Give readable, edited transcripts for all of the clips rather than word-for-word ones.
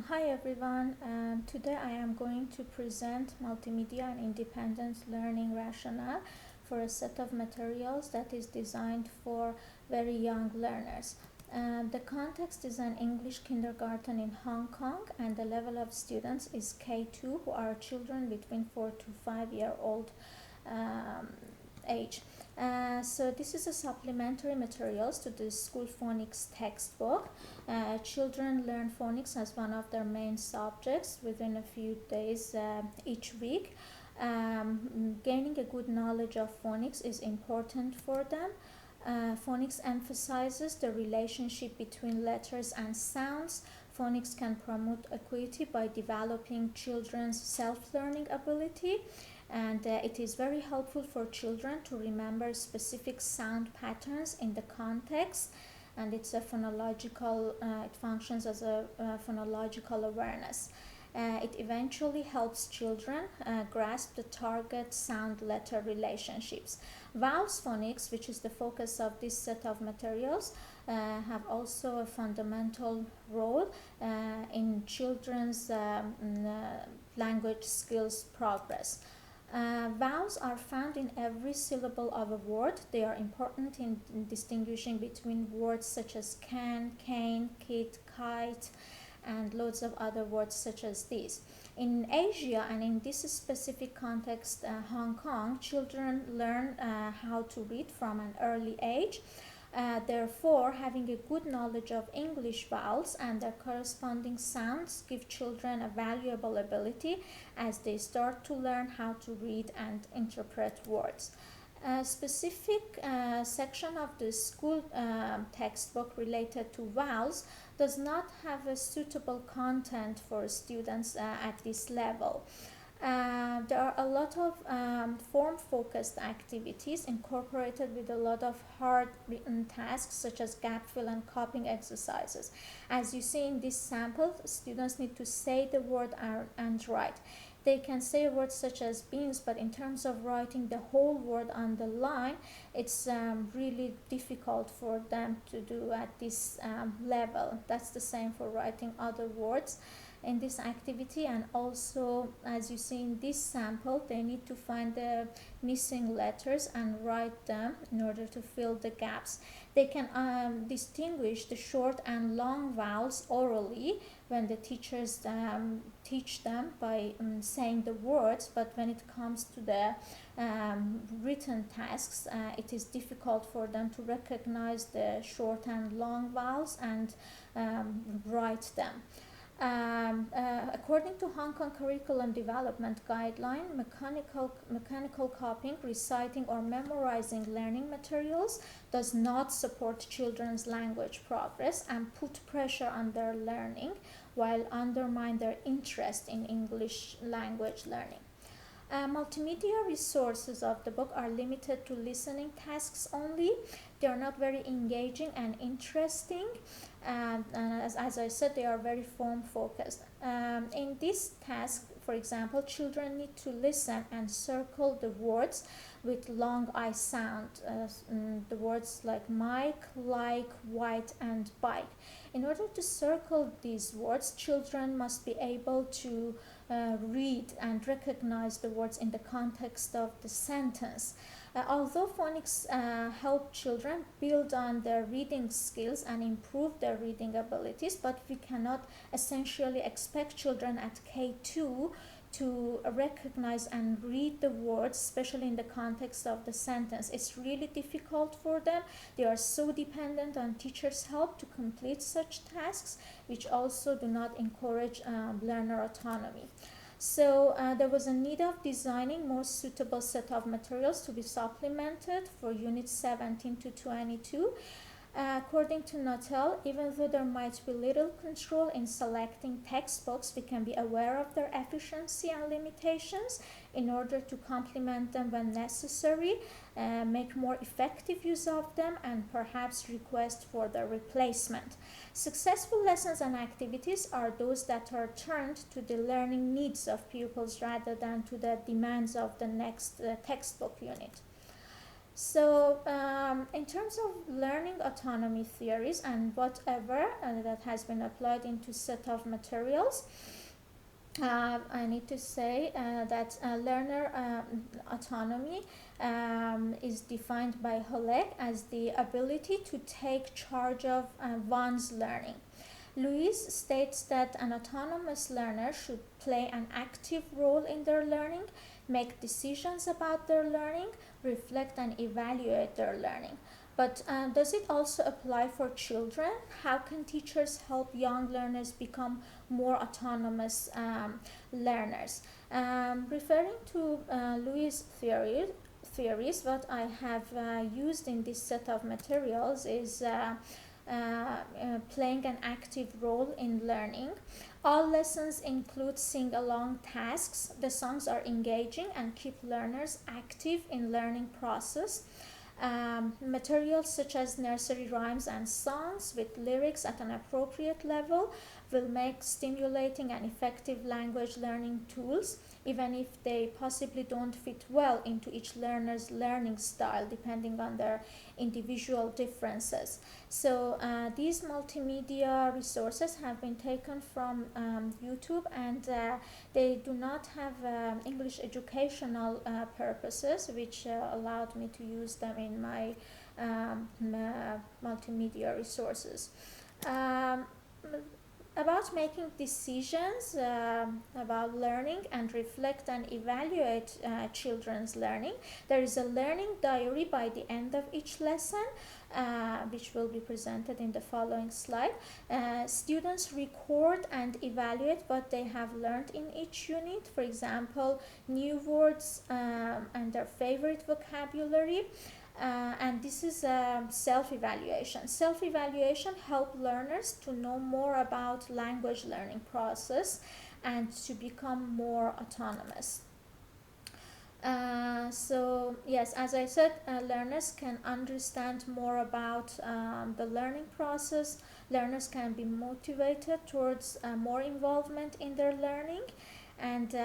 Hi everyone. Today I am going to present multimedia and independent learning rationale for a set of materials that is designed for very young learners. The context is an English kindergarten in Hong Kong, and the level of students is K2, who are children between 4 to 5 year old um, age. So this is a supplementary materials to the school phonics textbook. Children learn phonics as one of their main subjects within a few days each week. Gaining a good knowledge of phonics is important for them. Phonics emphasizes the relationship between letters and sounds. Phonics can promote equity by developing children's self-learning ability, and it is very helpful for children to remember specific sound patterns in the context, and it's a phonological it functions as a phonological awareness. It eventually helps children grasp the target sound letter relationships. Vowels phonics, which is the focus of this set of materials, have also a fundamental role in children's language skills progress. Vowels are found in every syllable of a word. They are important in distinguishing between words such as can, cane, kit, kite, and loads of other words such as these. In Asia, and in this specific context, Hong Kong, children learn how to read from an early age. Therefore, having a good knowledge of English vowels and their corresponding sounds give children a valuable ability as they start to learn how to read and interpret words. A specific section of the school textbook related to vowels does not have a suitable content for students at this level. There are a lot of form-focused activities incorporated with a lot of hard written tasks such as gap fill and copying exercises. As you see in this sample, students need to say the word and write. They can say words such as beans, but in terms of writing the whole word on the line, it's really difficult for them to do at this level. That's the same for writing other words in this activity, and also as you see in this sample, they need to find the missing letters and write them in order to fill the gaps. They can distinguish the short and long vowels orally when the teachers teach them by saying the words, but when it comes to the written tasks, it is difficult for them to recognize the short and long vowels and write them. According to Hong Kong Curriculum Development Guideline, mechanical copying, reciting, or memorizing learning materials does not support children's language progress and put pressure on their learning while undermine their interest in English language learning. Multimedia resources of the book are limited to listening tasks only. They are not very engaging and interesting. As I said, they are very form focused. In this task, for example, children need to listen and circle the words with long I sound, the words like mic, like, white, and bike. In order to circle these words, children must be able to read and recognize the words in the context of the sentence. Although phonics help children build on their reading skills and improve their reading abilities, but we cannot essentially expect children at K2 to recognize and read the words, especially in the context of the sentence. It's really difficult for them. They are so dependent on teachers' help to complete such tasks, which also do not encourage learner autonomy. So there was a need of designing more suitable set of materials to be supplemented for units 17 to 22. According to Nautel, even though there might be little control in selecting textbooks, we can be aware of their efficiency and limitations in order to complement them when necessary, make more effective use of them, and perhaps request for their replacement. Successful lessons and activities are those that are turned to the learning needs of pupils rather than to the demands of the next textbook unit. So, in terms of learning autonomy theories and whatever that has been applied into set of materials, I need to say that learner autonomy is defined by Holek as the ability to take charge of one's learning. Lewis states that an autonomous learner should play an active role in their learning, make decisions about their learning, reflect and evaluate their learning. But does it also apply for children? How can teachers help young learners become more autonomous learners? Referring to Lewis' theories, what I have used in this set of materials is playing an active role in learning. All lessons include sing-along tasks. The songs are engaging and keep learners active in learning process. Materials such as nursery rhymes and songs with lyrics at an appropriate level will make stimulating and effective language learning tools, even if they possibly don't fit well into each learner's learning style depending on their individual differences. So these multimedia resources have been taken from YouTube, and they do not have English educational purposes, which allowed me to use them in my multimedia resources. Um, about making decisions about learning and reflect and evaluate children's learning, there is a learning diary by the end of each lesson, which will be presented in the following slide. Students record and evaluate what they have learned in each unit, for example, new words and their favorite vocabulary. And this is self-evaluation. Self-evaluation helps learners to know more about language learning process and to become more autonomous. So yes, as I said, learners can understand more about the learning process. Learners can be motivated towards more involvement in their learning, and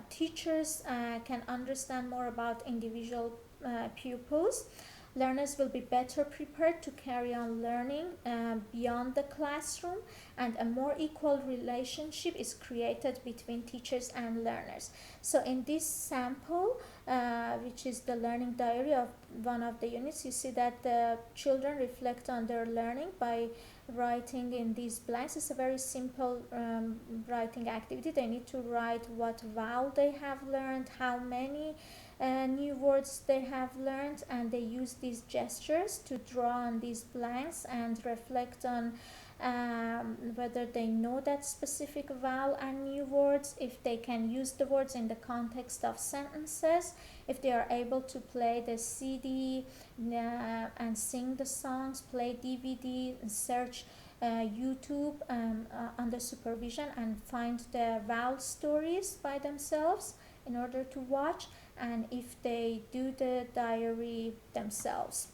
teachers can understand more about individual pupils. Learners will be better prepared to carry on learning beyond the classroom, and a more equal relationship is created between teachers and learners. So in this sample, which is the learning diary of one of the units, you see that the children reflect on their learning by writing in these blanks. It's a very simple writing activity. They need to write what vowel they have learned, how many new words they have learned, and they use these gestures to draw on these blanks and reflect on whether they know that specific vowel and new words, if they can use the words in the context of sentences, if they are able to play the CD and sing the songs, play DVD, search YouTube under supervision and find the vowel stories by themselves in order to watch, and if they do the diary themselves.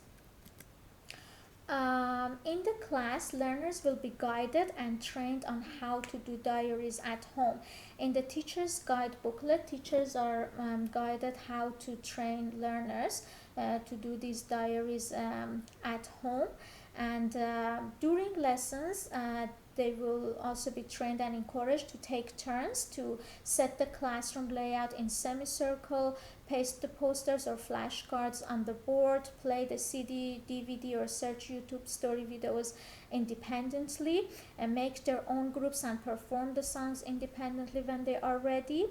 In the class, learners will be guided and trained on how to do diaries at home. In the teacher's guide booklet, teachers are guided how to train learners to do these diaries at home. And during lessons, they will also be trained and encouraged to take turns to set the classroom layout in semicircle, paste the posters or flashcards on the board, play the CD, DVD, or search YouTube story videos independently, and make their own groups and perform the songs independently when they are ready.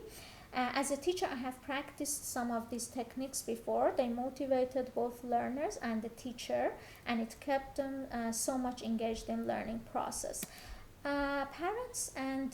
As a teacher, I have practiced some of these techniques before. They motivated both learners and the teacher, and it kept them so much engaged in learning process. Parents and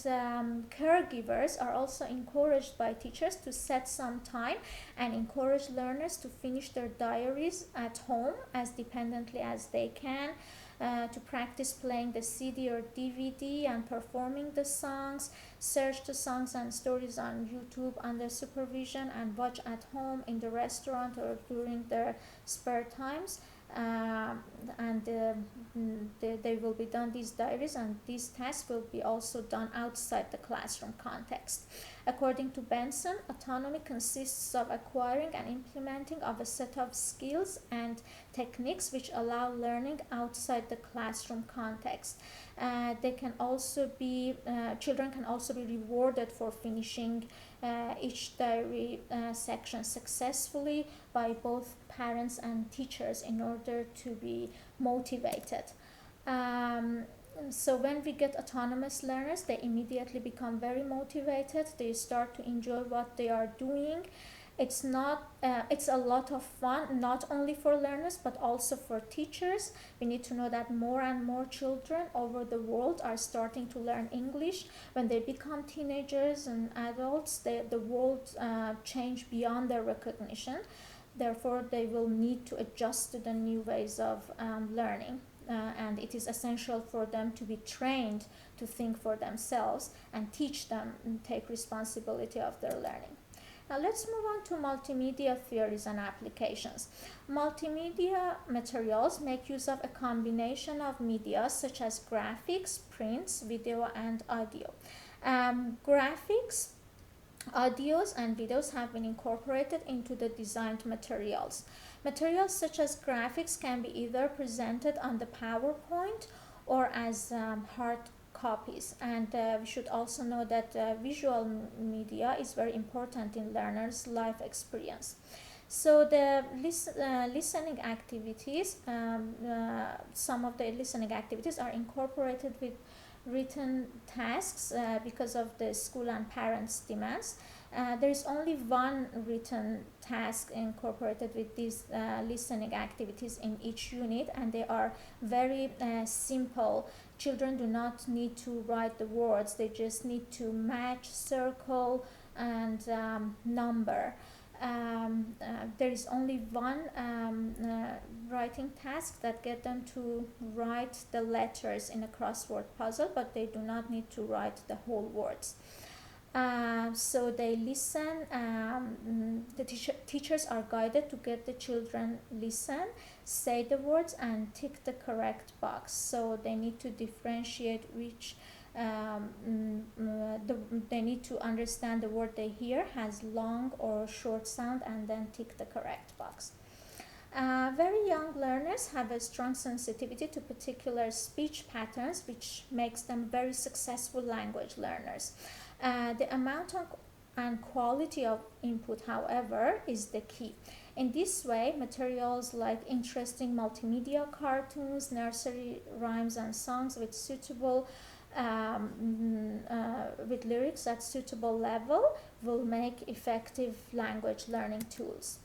caregivers are also encouraged by teachers to set some time and encourage learners to finish their diaries at home as dependently as they can, to practice playing the CD or DVD and performing the songs, search the songs and stories on YouTube under supervision, and watch at home, in the restaurant, or during their spare times. They will be done, these diaries and these tasks will be also done outside the classroom context. According to Benson, autonomy consists of acquiring and implementing of a set of skills and techniques which allow learning outside the classroom context. Children can also be rewarded for finishing each diary section successfully by both parents and teachers in order to be motivated. So when we get autonomous learners, they immediately become very motivated. They start to enjoy what they are doing. It's a lot of fun, not only for learners but also for teachers. We need to know that more and more children over the world are starting to learn English. When they become teenagers and adults, the world change beyond their recognition. Therefore, they will need to adjust to the new ways of learning. And it is essential for them to be trained to think for themselves and teach them and take responsibility of their learning. Now let's move on to multimedia theories and applications. Multimedia materials make use of a combination of media such as graphics, prints, video, and audio. Graphics, audios, and videos have been incorporated into the designed materials. Materials such as graphics can be either presented on the PowerPoint or as hard copies, and we should also know that visual media is very important in learners' life experience. So the listening activities, some of the listening activities are incorporated with written tasks because of the school and parents' demands. There is only one written task incorporated with these listening activities in each unit, and they are very simple. Children do not need to write the words, they just need to match, circle, and number. There is only one writing task that get them to write the letters in a crossword puzzle, but they do not need to write the whole words. So they listen. The teachers are guided to get the children listen, say the words, and tick the correct box. So they need to differentiate which they need to understand the word they hear has long or short sound and then tick the correct box. Very young learners have a strong sensitivity to particular speech patterns, which makes them very successful language learners. The amount and quality of input, however, is the key. In this way, materials like interesting multimedia cartoons, nursery rhymes and songs with suitable with lyrics at suitable level will make effective language learning tools.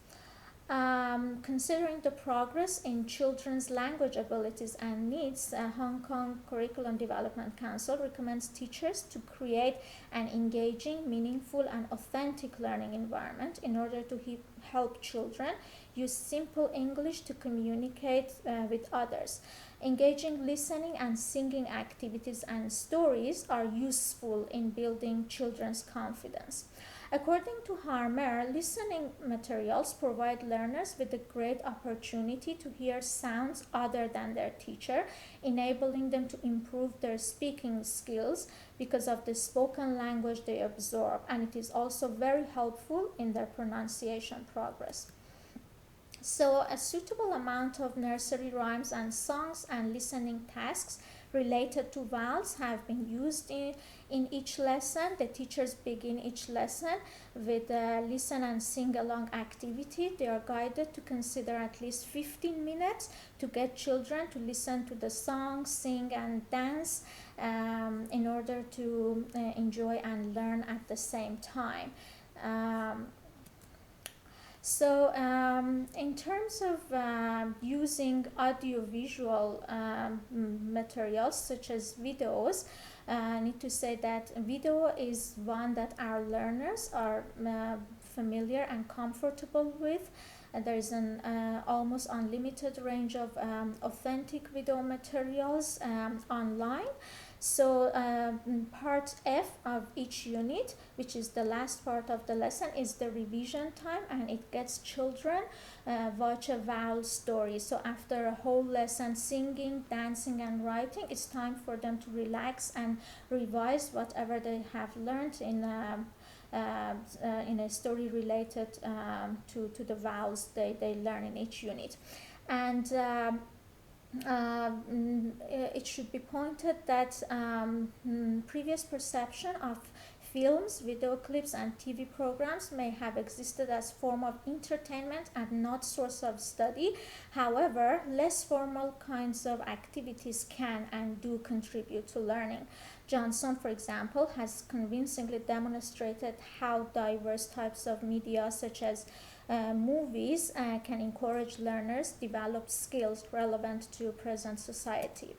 Considering the progress in children's language abilities and needs, Hong Kong Curriculum Development Council recommends teachers to create an engaging, meaningful, and authentic learning environment in order to help children use simple English to communicate with others. Engaging listening and singing activities and stories are useful in building children's confidence. According to Harmer, listening materials provide learners with a great opportunity to hear sounds other than their teacher, enabling them to improve their speaking skills because of the spoken language they absorb, and it is also very helpful in their pronunciation progress. So a suitable amount of nursery rhymes and songs and listening tasks related to vowels have been used in each lesson. The teachers begin each lesson with a listen and sing along activity. They are guided to consider at least 15 minutes to get children to listen to the song, sing, and dance in order to enjoy and learn at the same time. In terms of using audiovisual materials such as videos, I need to say that video is one that our learners are familiar and comfortable with. There is an almost unlimited range of authentic video materials online. So part F of each unit, which is the last part of the lesson, is the revision time, and it gets children watch a vowel story. So after a whole lesson singing, dancing, and writing, it's time for them to relax and revise whatever they have learned in a story related to the vowels they learn in each unit. And it should be pointed that previous perception of films, video clips, and TV programs may have existed as form of entertainment and not source of study. However, less formal kinds of activities can and do contribute to learning. Johnson, for example, has convincingly demonstrated how diverse types of media, such as movies, can encourage learners develop skills relevant to present society.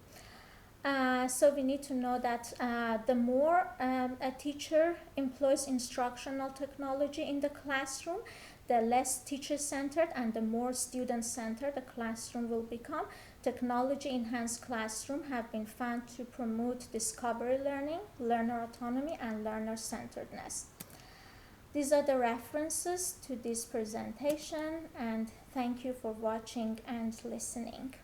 So we need to know that the more a teacher employs instructional technology in the classroom, the less teacher-centered and the more student-centered the classroom will become. Technology-enhanced classrooms have been found to promote discovery learning, learner autonomy, and learner-centeredness. These are the references to this presentation, and thank you for watching and listening.